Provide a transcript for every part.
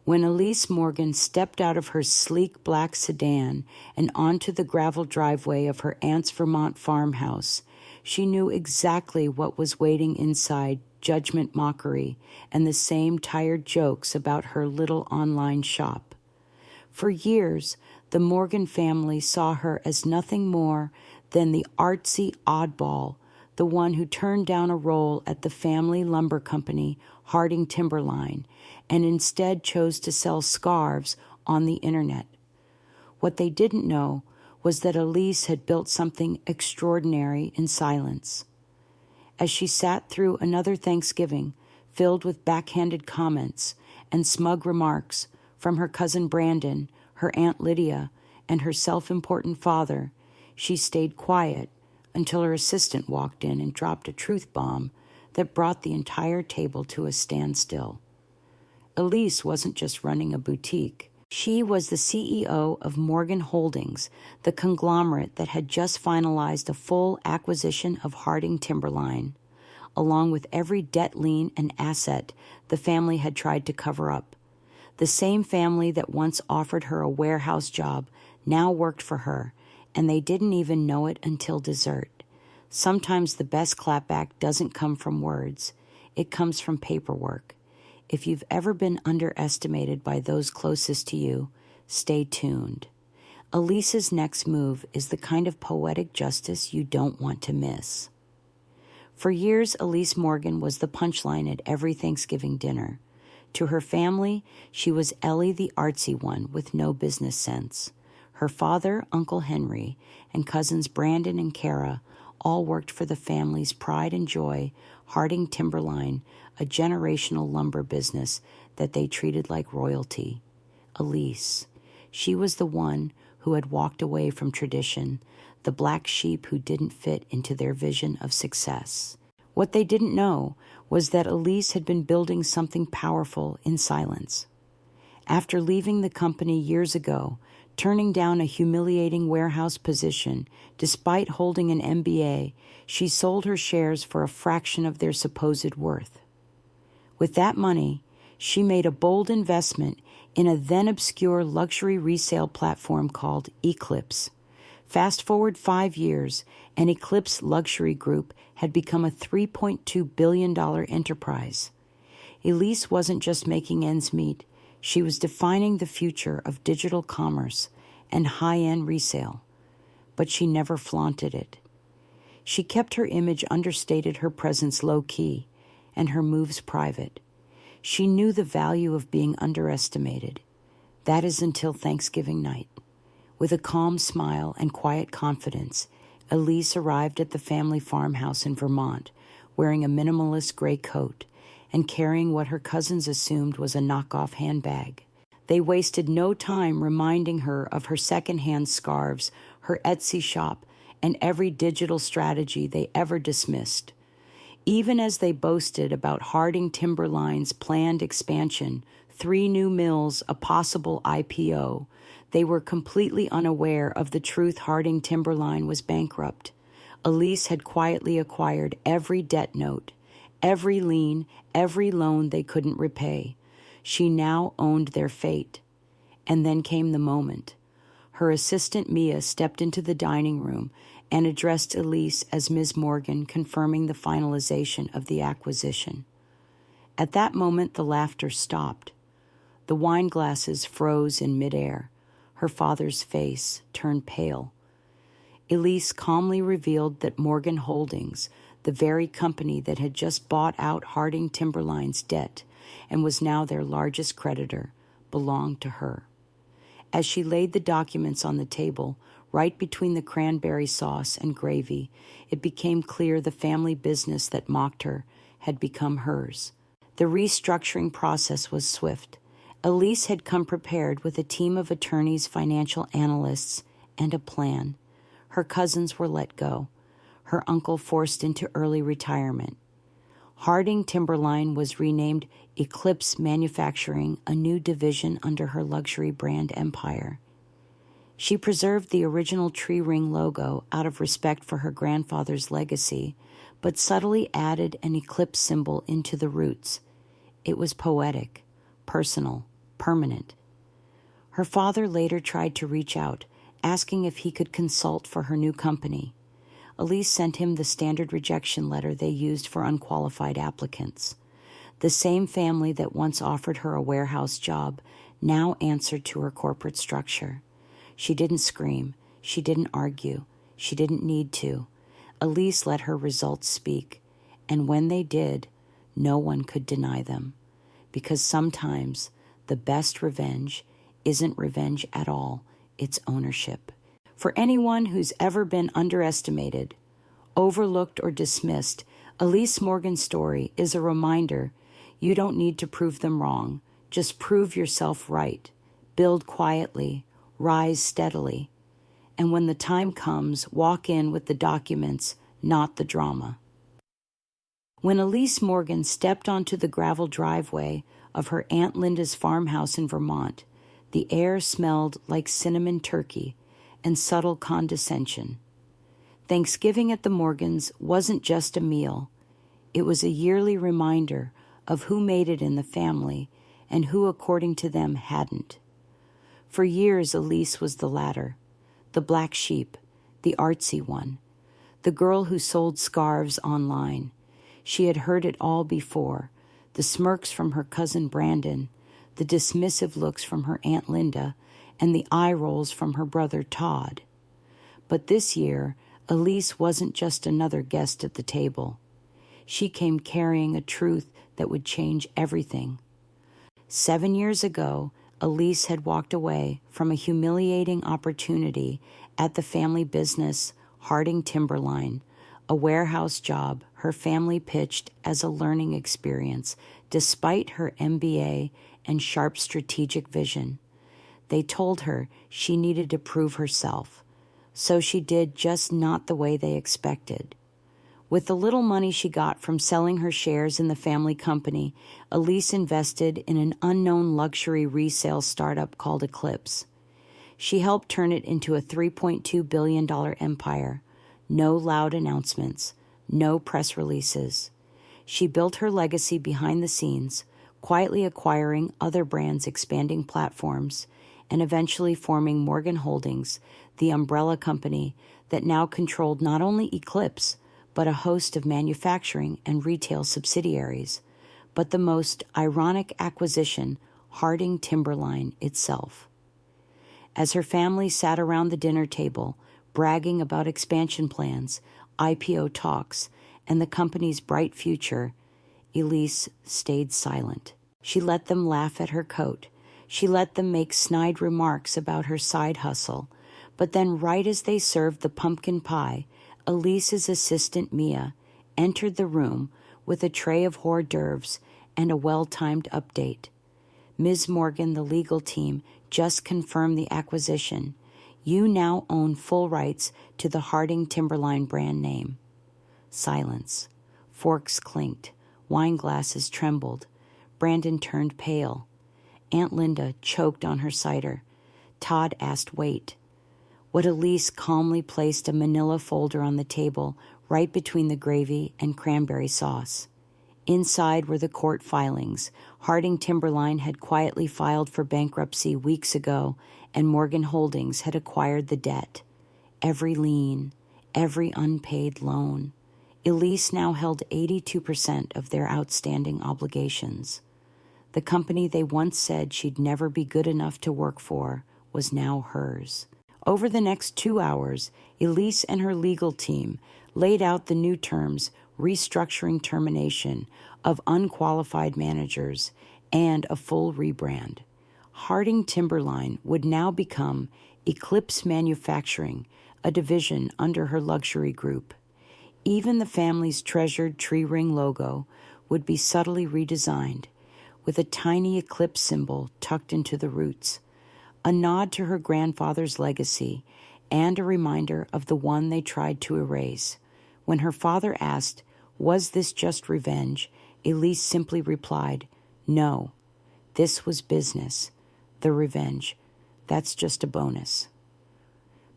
When Elise Morgan stepped out of her sleek black sedan and onto the gravel driveway of her aunt's Vermont farmhouse, she knew exactly what was waiting inside: judgment, mockery, and the same tired jokes about her little online shop. For years, the Morgan family saw her as nothing more than the artsy oddball, the one who turned down a role at the family lumber company, Harding Timberline, and instead chose to sell scarves on the internet. What they didn't know was that Elise had built something extraordinary in silence. As she sat through another Thanksgiving filled with backhanded comments and smug remarks from her cousin Brandon, her Aunt Lydia, and her self-important father, she stayed quiet until her assistant walked in and dropped a truth bomb that brought the entire table to a standstill. Elise wasn't just running a boutique. She was the CEO of Morgan Holdings, the conglomerate that had just finalized a full acquisition of Harding Timberline, along with every debt, lien, and asset the family had tried to cover up. The same family that once offered her a warehouse job now worked for her, and they didn't even know it until dessert. Sometimes the best clapback doesn't come from words. It comes from paperwork. If you've ever been underestimated by those closest to you, stay tuned. Elise's next move is the kind of poetic justice you don't want to miss. For years, Elise Morgan was the punchline at every Thanksgiving dinner. To her family, she was Ellie the artsy one with no business sense. Her father, Uncle Henry, and cousins Brandon and Kara all worked for the family's pride and joy, Harding Timberline, a generational lumber business that they treated like royalty. Elise, she was the one who had walked away from tradition, the black sheep who didn't fit into their vision of success. What they didn't know was that Elise had been building something powerful in silence. After leaving the company years ago, turning down a humiliating warehouse position, despite holding an MBA, she sold her shares for a fraction of their supposed worth. With that money, she made a bold investment in a then-obscure luxury resale platform called Eclipse. Fast forward 5 years, and Eclipse Luxury Group had become a $3.2 billion enterprise. Elise wasn't just making ends meet. She was defining the future of digital commerce and high-end resale, but she never flaunted it. She kept her image understated, her presence low-key, and her moves private. She knew the value of being underestimated. That is until Thanksgiving night. With a calm smile and quiet confidence, Elise arrived at the family farmhouse in Vermont, wearing a minimalist gray coat and carrying what her cousins assumed was a knockoff handbag. They wasted no time reminding her of her secondhand scarves, her Etsy shop, and every digital strategy they ever dismissed. Even as they boasted about Harding Timberline's planned expansion, 3 new mills, a possible IPO, they were completely unaware of the truth: Harding Timberline was bankrupt. Elise had quietly acquired every debt note, every lien, every loan they couldn't repay. She now owned their fate. And then came the moment. Her assistant Mia stepped into the dining room and addressed Elise as Ms. Morgan, confirming the finalization of the acquisition. At that moment, the laughter stopped. The wine glasses froze in midair. Her father's face turned pale. Elise calmly revealed that Morgan Holdings, the very company that had just bought out Harding Timberline's debt and was now their largest creditor, belonged to her. As she laid the documents on the table, right between the cranberry sauce and gravy, it became clear the family business that mocked her had become hers. The restructuring process was swift. Elise had come prepared with a team of attorneys, financial analysts, and a plan. Her cousins were let go. Her uncle forced into early retirement. Harding Timberline was renamed Eclipse Manufacturing, a new division under her luxury brand empire. She preserved the original tree ring logo out of respect for her grandfather's legacy, but subtly added an eclipse symbol into the roots. It was poetic, personal, permanent. Her father later tried to reach out, asking if he could consult for her new company. Elise sent him the standard rejection letter they used for unqualified applicants. The same family that once offered her a warehouse job now answered to her corporate structure. She didn't scream. She didn't argue. She didn't need to. Elise let her results speak, and when they did, no one could deny them. Because sometimes the best revenge isn't revenge at all, it's ownership. For anyone who's ever been underestimated, overlooked, or dismissed, Elise Morgan's story is a reminder you don't need to prove them wrong. Just prove yourself right. Build quietly. Rise steadily. And when the time comes, walk in with the documents, not the drama. When Elise Morgan stepped onto the gravel driveway of her Aunt Linda's farmhouse in Vermont, the air smelled like cinnamon turkey and subtle condescension. Thanksgiving at the Morgans wasn't just a meal. It was a yearly reminder of who made it in the family and who, according to them, hadn't. For years, Elise was the latter, the black sheep, the artsy one, the girl who sold scarves online. She had heard it all before, the smirks from her cousin Brandon, the dismissive looks from her Aunt Linda, and the eye rolls from her brother Todd. But this year, Elise wasn't just another guest at the table. She came carrying a truth that would change everything. 7 years ago, Elise had walked away from a humiliating opportunity at the family business Harding Timberline, a warehouse job her family pitched as a learning experience despite her MBA and sharp strategic vision. They told her she needed to prove herself, so she did just not the way they expected. With the little money she got from selling her shares in the family company, Elise invested in an unknown luxury resale startup called Eclipse. She helped turn it into a $3.2 billion empire. No loud announcements, no press releases. She built her legacy behind the scenes, quietly acquiring other brands' expanding platforms, and eventually forming Morgan Holdings, the umbrella company that now controlled not only Eclipse, but a host of manufacturing and retail subsidiaries, but the most ironic acquisition, Harding Timberline itself. As her family sat around the dinner table, bragging about expansion plans, IPO talks, and the company's bright future, Elise stayed silent. She let them laugh at her coat. She let them make snide remarks about her side hustle. But then right as they served the pumpkin pie, Elise's assistant, Mia, entered the room with a tray of hors d'oeuvres and a well-timed update. Ms. Morgan, the legal team, just confirmed the acquisition. You now own full rights to the Harding Timberline brand name. Silence. Forks clinked. Wine glasses trembled. Brandon turned pale. Aunt Linda choked on her cider. Todd asked wait. What Elise calmly placed a manila folder on the table right between the gravy and cranberry sauce. Inside were the court filings. Harding Timberline had quietly filed for bankruptcy weeks ago, and Morgan Holdings had acquired the debt. Every lien, every unpaid loan. Elise now held 82% of their outstanding obligations. The company they once said she'd never be good enough to work for was now hers. Over the next 2 hours, Elise and her legal team laid out the new terms, restructuring termination of unqualified managers, and a full rebrand. Harding Timberline would now become Eclipse Manufacturing, a division under her luxury group. Even the family's treasured tree ring logo would be subtly redesigned, with a tiny eclipse symbol tucked into the roots, a nod to her grandfather's legacy and a reminder of the one they tried to erase. When her father asked, "Was this just revenge?" Elise simply replied, "No, this was business. The revenge, that's just a bonus."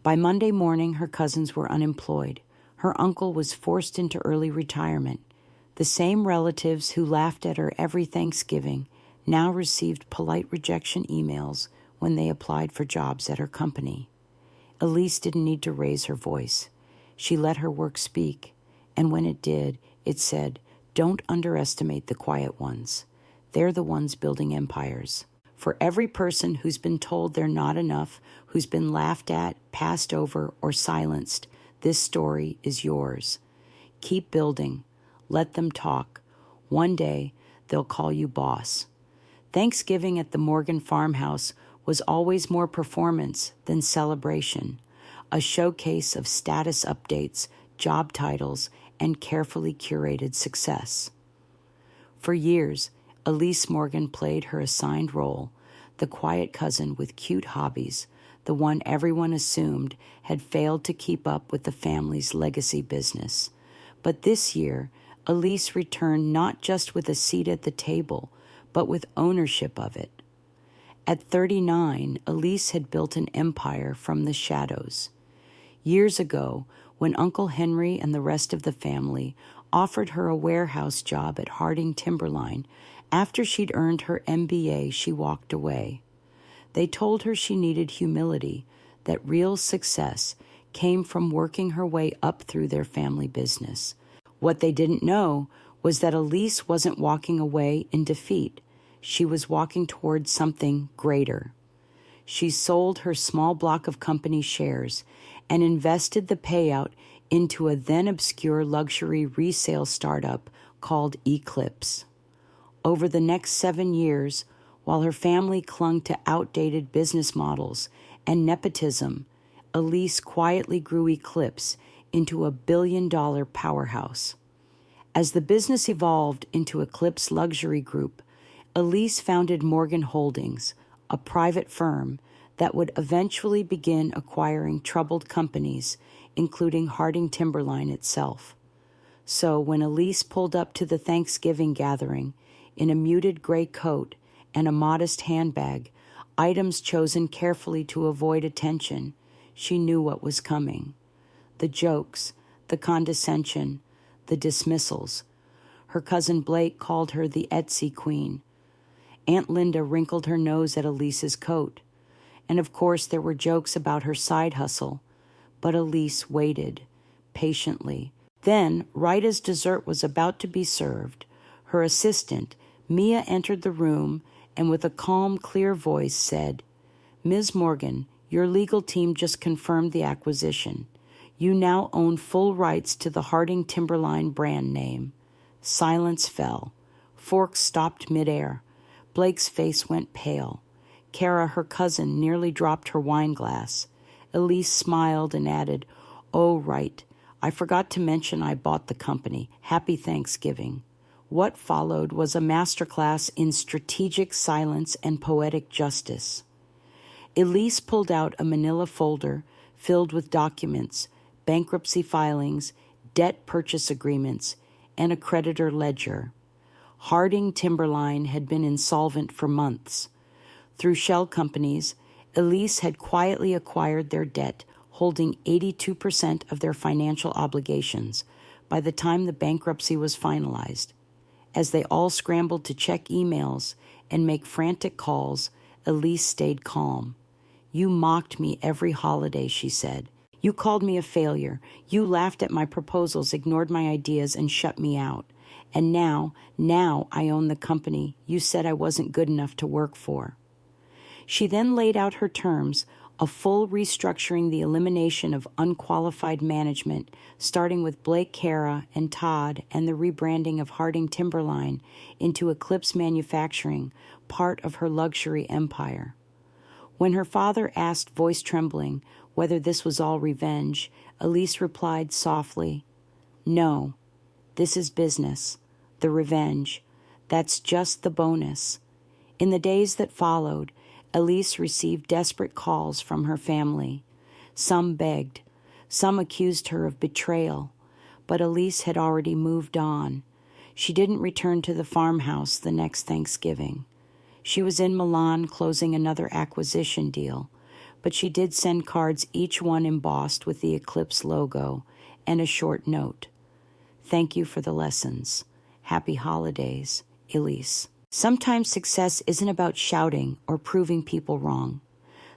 By Monday morning, her cousins were unemployed. Her uncle was forced into early retirement. The same relatives who laughed at her every Thanksgiving now received polite rejection emails when they applied for jobs at her company. Elise didn't need to raise her voice. She let her work speak, and when it did, it said, "Don't underestimate the quiet ones. They're the ones building empires." For every person who's been told they're not enough, who's been laughed at, passed over, or silenced, this story is yours. Keep building. Let them talk. One day, they'll call you boss. Thanksgiving at the Morgan farmhouse was always more performance than celebration, a showcase of status updates, job titles, and carefully curated success. For years, Elise Morgan played her assigned role, the quiet cousin with cute hobbies, the one everyone assumed had failed to keep up with the family's legacy business. But this year, Elise returned not just with a seat at the table, but with ownership of it. At 39, Elise had built an empire from the shadows. Years ago, when Uncle Henry and the rest of the family offered her a warehouse job at Harding Timberline, after she'd earned her MBA, she walked away. They told her she needed humility, that real success came from working her way up through their family business. What they didn't know was that Elise wasn't walking away in defeat. She was walking towards something greater. She sold her small block of company shares and invested the payout into a then obscure luxury resale startup called Eclipse. Over the next 7 years, while her family clung to outdated business models and nepotism, Elise quietly grew Eclipse into a billion-dollar powerhouse. As the business evolved into Eclipse Luxury Group, Elise founded Morgan Holdings, a private firm that would eventually begin acquiring troubled companies, including Harding Timberline itself. So when Elise pulled up to the Thanksgiving gathering in a muted gray coat and a modest handbag, items chosen carefully to avoid attention, she knew what was coming. The jokes, the condescension, the dismissals. Her cousin Blake called her the Etsy queen. Aunt Linda wrinkled her nose at Elise's coat. And of course there were jokes about her side hustle. But Elise waited, patiently. Then, right as dessert was about to be served, her assistant, Mia, entered the room and with a calm, clear voice said, "Ms. Morgan, your legal team just confirmed the acquisition. You now own full rights to the Harding Timberline brand name." Silence fell. Forks stopped midair. Blake's face went pale. Kara, her cousin, nearly dropped her wine glass. Elise smiled and added, "Oh, right. I forgot to mention I bought the company. Happy Thanksgiving." What followed was a masterclass in strategic silence and poetic justice. Elise pulled out a manila folder filled with documents, bankruptcy filings, debt purchase agreements, and a creditor ledger. Harding Timberline had been insolvent for months. Through shell companies, Elise had quietly acquired their debt, holding 82% of their financial obligations by the time the bankruptcy was finalized. As they all scrambled to check emails and make frantic calls, Elise stayed calm. "You mocked me every holiday," she said. "You called me a failure. You laughed at my proposals, ignored my ideas, and shut me out. And now I own the company you said I wasn't good enough to work for." She then laid out her terms, a full restructuring, the elimination of unqualified management, starting with Blake, Kara, and Todd, and the rebranding of Harding Timberline into Eclipse Manufacturing, part of her luxury empire. When her father asked, voice trembling, whether this was all revenge, Elise replied softly, "No, this is business. The revenge. That's just the bonus." In the days that followed, Elise received desperate calls from her family. Some begged. Some accused her of betrayal. But Elise had already moved on. She didn't return to the farmhouse the next Thanksgiving. She was in Milan closing another acquisition deal, but she did send cards, each one embossed with the Eclipse logo, and a short note. "Thank you for the lessons. Happy holidays, Elise." Sometimes success isn't about shouting or proving people wrong.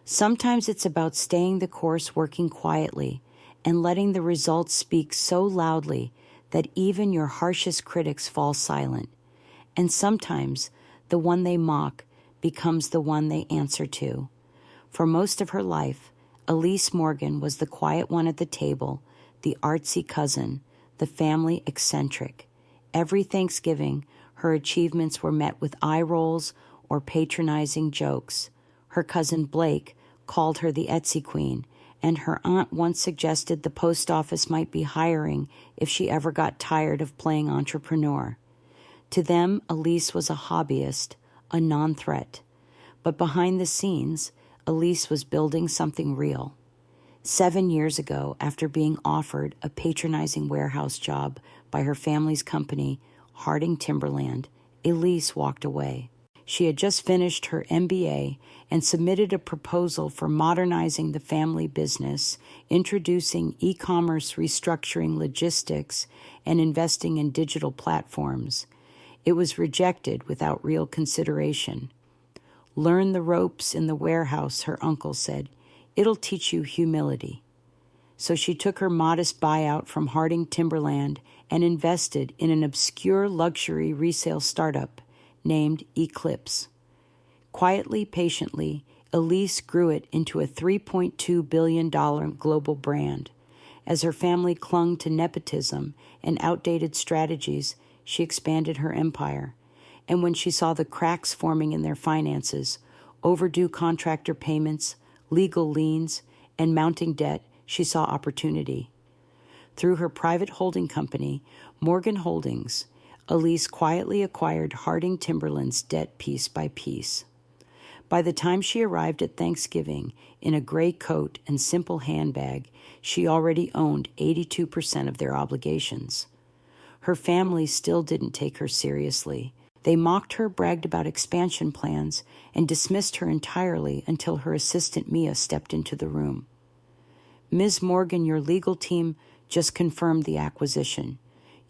Sometimes it's about staying the course, working quietly, and letting the results speak so loudly that even your harshest critics fall silent. And sometimes the one they mock becomes the one they answer to. For most of her life, Elise Morgan was the quiet one at the table, the artsy cousin, the family eccentric. Every Thanksgiving, her achievements were met with eye rolls or patronizing jokes. Her cousin Blake called her the Etsy queen, and her aunt once suggested the post office might be hiring if she ever got tired of playing entrepreneur. To them, Elise was a hobbyist, a non-threat. But behind the scenes, Elise was building something real. 7 years ago, after being offered a patronizing warehouse job by her family's company, Harding Timberline, Elise walked away. She had just finished her MBA and submitted a proposal for modernizing the family business, introducing e-commerce, restructuring logistics, and investing in digital platforms. It was rejected without real consideration. "Learn the ropes in the warehouse," her uncle said. "It'll teach you humility." So she took her modest buyout from Harding Timberland and invested in an obscure luxury resale startup named Eclipse. Quietly, patiently, Elise grew it into a $3.2 billion global brand. As her family clung to nepotism and outdated strategies, she expanded her empire. And when she saw the cracks forming in their finances, overdue contractor payments, legal liens, and mounting debt, she saw opportunity. Through her private holding company, Morgan Holdings, Elise quietly acquired Harding Timberland's debt piece by piece. By the time she arrived at Thanksgiving in a gray coat and simple handbag, she already owned 82% of their obligations. Her family still didn't take her seriously. They mocked her, bragged about expansion plans, and dismissed her entirely until her assistant Mia stepped into the room. "Ms. Morgan, your legal team just confirmed the acquisition.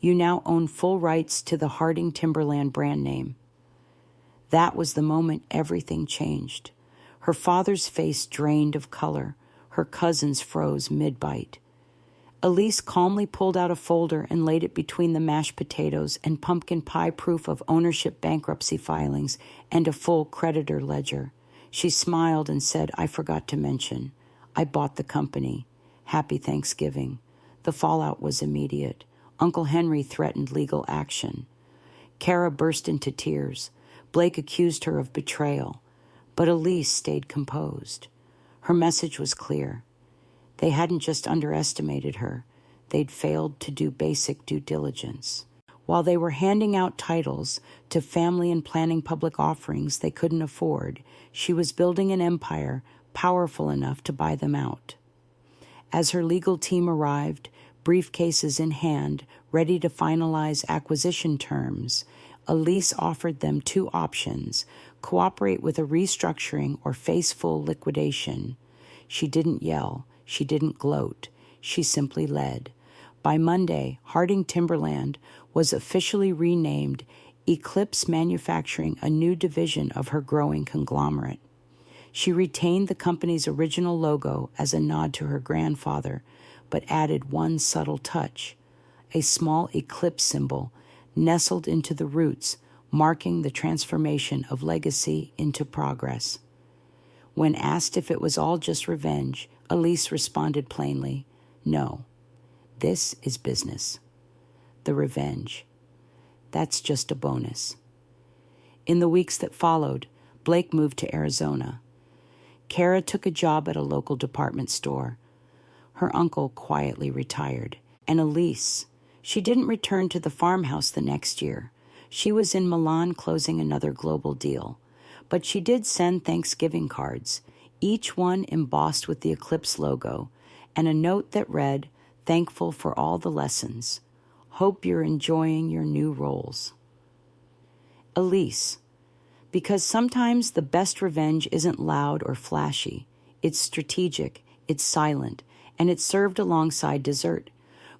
You now own full rights to the Harding Timberland brand name." That was the moment everything changed. Her father's face drained of color. Her cousins froze mid-bite. Elise calmly pulled out a folder and laid it between the mashed potatoes and pumpkin pie proof of ownership bankruptcy filings and a full creditor ledger. She smiled and said, "I forgot to mention. I bought the company. Happy Thanksgiving." The fallout was immediate. Uncle Henry threatened legal action. Kara burst into tears. Blake accused her of betrayal. But Elise stayed composed. Her message was clear. They hadn't just underestimated her. They'd failed to do basic due diligence. While they were handing out titles to family and planning public offerings they couldn't afford, she was building an empire powerful enough to buy them out. As her legal team arrived, briefcases in hand, ready to finalize acquisition terms, Elise offered them two options: cooperate with a restructuring or face full liquidation. She didn't yell. She didn't gloat. She simply led. By Monday, Harding Timberland was officially renamed Eclipse Manufacturing, a new division of her growing conglomerate. She retained the company's original logo as a nod to her grandfather, but added one subtle touch: a small eclipse symbol nestled into the roots, marking the transformation of legacy into progress. When asked if it was all just revenge, Elise responded plainly, "No, this is business. The revenge, that's just a bonus." In the weeks that followed, Blake moved to Arizona. Kara took a job at a local department store. Her uncle quietly retired. And Elise, she didn't return to the farmhouse the next year. She was in Milan closing another global deal. But she did send Thanksgiving cards, each one embossed with the Eclipse logo, and a note that read, "Thankful for all the lessons. Hope you're enjoying your new roles." Elise, because sometimes the best revenge isn't loud or flashy. It's strategic, it's silent, and it's served alongside dessert.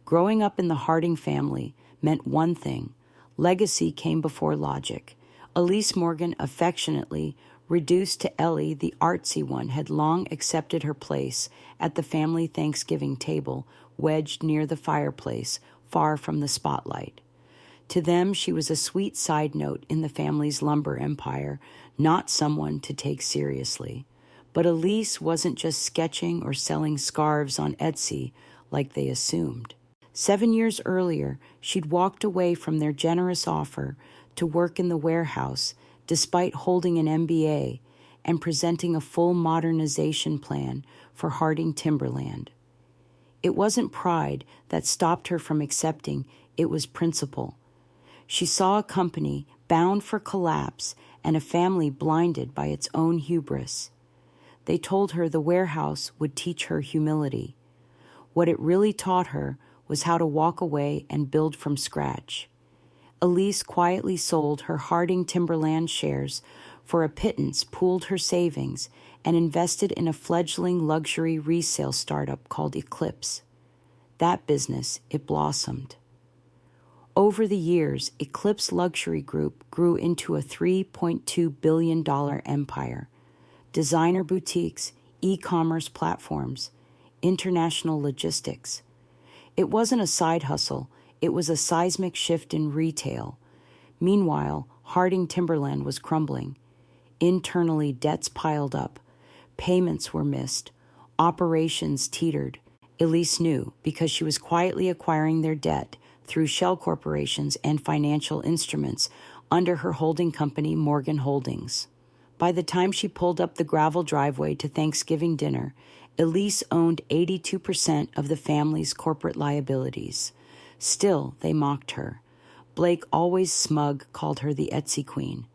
Growing up in the Harding family meant one thing: legacy came before logic. Elise Morgan, affectionately reduced to Ellie, the artsy one, had long accepted her place at the family Thanksgiving table, wedged near the fireplace, far from the spotlight. To them, she was a sweet side note in the family's lumber empire, not someone to take seriously. But Elise wasn't just sketching or selling scarves on Etsy like they assumed. 7 years earlier, she'd walked away from their generous offer to work in the warehouse despite holding an MBA and presenting a full modernization plan for Harding Timberline. It wasn't pride that stopped her from accepting, it was principle. She saw a company bound for collapse and a family blinded by its own hubris. They told her the warehouse would teach her humility. What it really taught her was how to walk away and build from scratch. Elise quietly sold her Harding Timberland shares for a pittance, pooled her savings, and invested in a fledgling luxury resale startup called Eclipse. That business, it blossomed. Over the years, Eclipse Luxury Group grew into a $3.2 billion empire. Designer boutiques, e-commerce platforms, international logistics. It wasn't a side hustle, it was a seismic shift in retail. Meanwhile, Harding Timberland was crumbling. Internally, debts piled up. Payments were missed. Operations teetered. Elise knew because she was quietly acquiring their debt through shell corporations and financial instruments under her holding company, Morgan Holdings. By the time she pulled up the gravel driveway to Thanksgiving dinner, Elise owned 82% of the family's corporate liabilities. Still, they mocked her. Blake, always smug, called her the Etsy queen.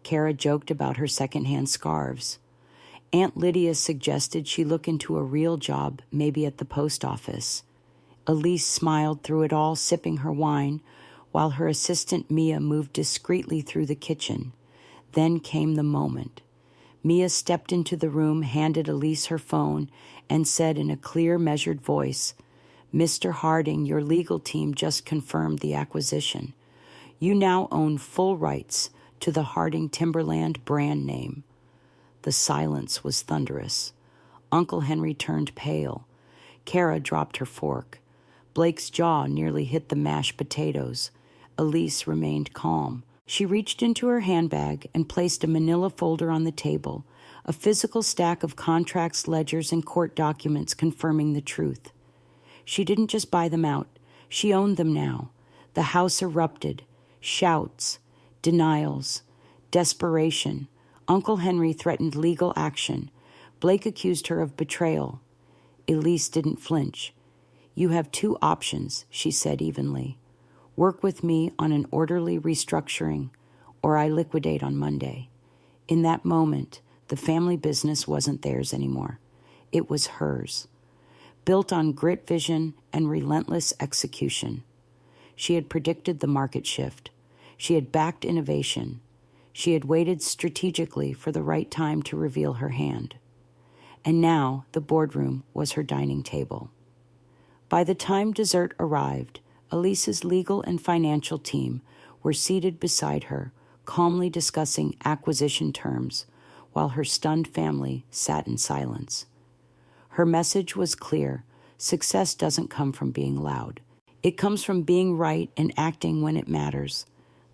Kara joked about her secondhand scarves. Aunt Lydia suggested she look into a real job, maybe at the post office. Elise smiled through it all, sipping her wine, while her assistant Mia moved discreetly through the kitchen. Then came the moment. Mia stepped into the room, handed Elise her phone, and said in a clear, measured voice, "Mr. Harding, your legal team just confirmed the acquisition. You now own full rights to the Harding Timberland brand name." The silence was thunderous. Uncle Henry turned pale. Kara dropped her fork. Blake's jaw nearly hit the mashed potatoes. Elise remained calm. She reached into her handbag and placed a manila folder on the table, a physical stack of contracts, ledgers, and court documents confirming the truth. She didn't just buy them out. She owned them now. The house erupted. Shouts, denials, desperation. Uncle Henry threatened legal action. Blake accused her of betrayal. Elise didn't flinch. "You have two options," she said evenly. "Work with me on an orderly restructuring, or I liquidate on Monday." In that moment, the family business wasn't theirs anymore. It was hers. Built on grit, vision, and relentless execution. She had predicted the market shift. She had backed innovation. She had waited strategically for the right time to reveal her hand. And now the boardroom was her dining table. By the time dessert arrived, Elise's legal and financial team were seated beside her, calmly discussing acquisition terms, while her stunned family sat in silence. Her message was clear. Success doesn't come from being loud. It comes from being right and acting when it matters.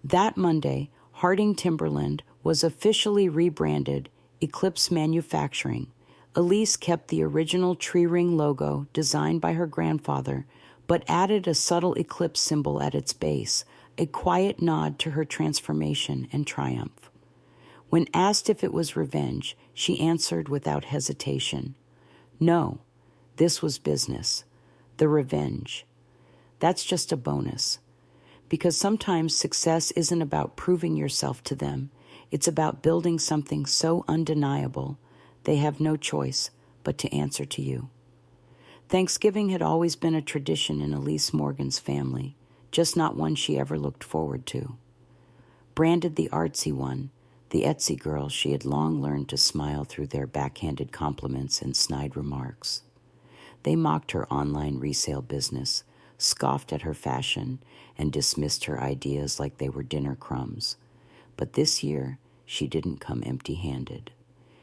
That Monday, Harding Timberland was officially rebranded Eclipse Manufacturing. Elise kept the original tree ring logo designed by her grandfather, but added a subtle eclipse symbol at its base, a quiet nod to her transformation and triumph. When asked if it was revenge, she answered without hesitation, "No, this was business. The revenge. That's just a bonus." Because sometimes success isn't about proving yourself to them. It's about building something so undeniable they have no choice but to answer to you. Thanksgiving had always been a tradition in Elise Morgan's family, just not one she ever looked forward to. Branded the artsy one, the Etsy girl, she had long learned to smile through their backhanded compliments and snide remarks. They mocked her online resale business, scoffed at her fashion, and dismissed her ideas like they were dinner crumbs. But this year, she didn't come empty-handed.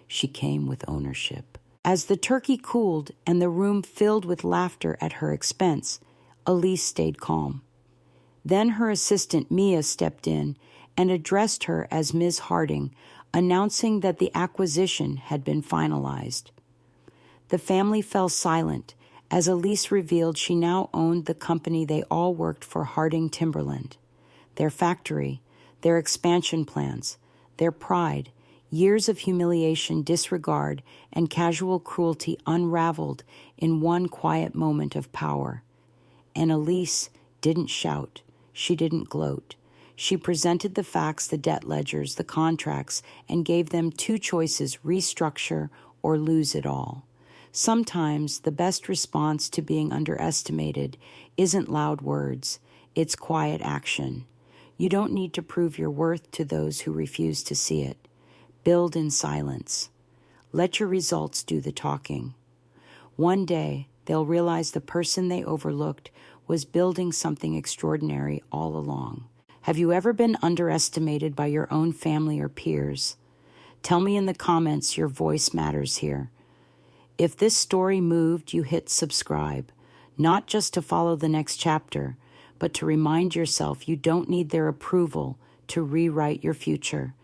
She came with ownership. As the turkey cooled and the room filled with laughter at her expense, Elise stayed calm. Then her assistant, Mia, stepped in and addressed her as Ms. Harding, announcing that the acquisition had been finalized. The family fell silent as Elise revealed she now owned the company they all worked for, Harding Timberline. Their factory, their expansion plans, their pride, years of humiliation, disregard, and casual cruelty unraveled in one quiet moment of power. And Elise didn't shout. She didn't gloat. She presented the facts, the debt ledgers, the contracts, and gave them two choices: restructure or lose it all. Sometimes the best response to being underestimated isn't loud words, it's quiet action. You don't need to prove your worth to those who refuse to see it. Build in silence. Let your results do the talking. One day, they'll realize the person they overlooked was building something extraordinary all along. Have you ever been underestimated by your own family or peers? Tell me in the comments. Your voice matters here. If this story moved, you hit subscribe, not just to follow the next chapter, but to remind yourself you don't need their approval to rewrite your future.